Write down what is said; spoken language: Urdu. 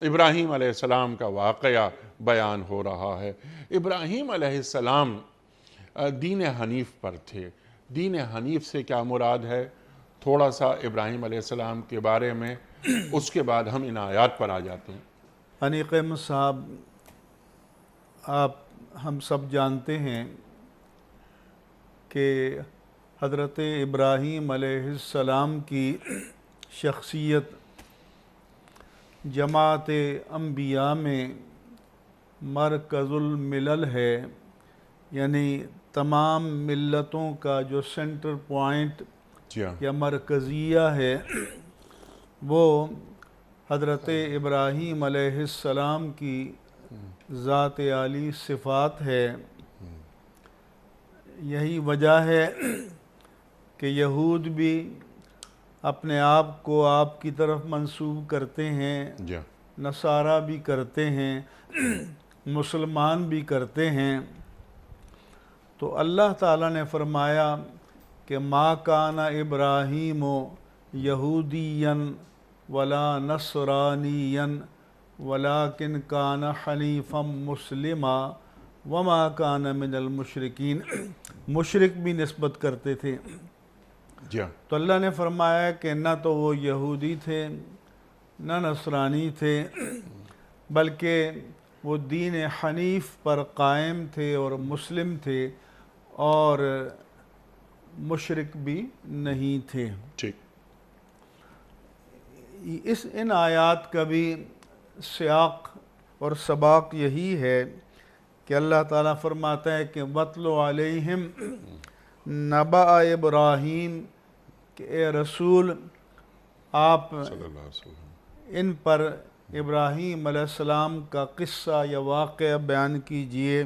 ابراہیم علیہ السلام کا واقعہ بیان ہو رہا ہے۔ ابراہیم علیہ السلام دین حنیف پر تھے۔ دین حنیف سے کیا مراد ہے؟ تھوڑا سا ابراہیم علیہ السلام کے بارے میں، اس کے بعد ہم ان آیات پر آ جاتے ہیں۔ انیق احمد صاحب، ہم سب جانتے ہیں کہ حضرت ابراہیم علیہ السلام کی شخصیت جماعت انبیاء میں مرکز الملل ہے، یعنی تمام ملتوں کا جو سینٹر پوائنٹ یا مرکزیہ ہے وہ حضرت ابراہیم علیہ السلام کی ذات عالی صفات ہے۔ یہی وجہ ہے کہ یہود بھی اپنے آپ کو آپ کی طرف منسوب کرتے ہیں، نصارہ بھی کرتے ہیں، مسلمان بھی کرتے ہیں۔ تو اللہ تعالیٰ نے فرمایا کہ ما کان ابراہیم یہودیا ولا نصرانیا ولکن کان حنیفا مسلما وما کان من المشرکین۔ مشرک بھی نسبت کرتے تھے۔ تو اللہ نے فرمایا کہ نہ تو وہ یہودی تھے نہ نصرانی تھے، بلکہ وہ دین حنیف پر قائم تھے اور مسلم تھے اور مشرک بھی نہیں تھے۔ ان آیات کا بھی سیاق اور سباق یہی ہے کہ اللہ تعالیٰ فرماتا ہے کہ وَاتْلُ عَلَيْهِمْ نَبَأَ ابراہیم، کہ اے رسول آپ ان پر ابراہیم علیہ السلام کا قصہ یا واقعہ بیان کیجئے۔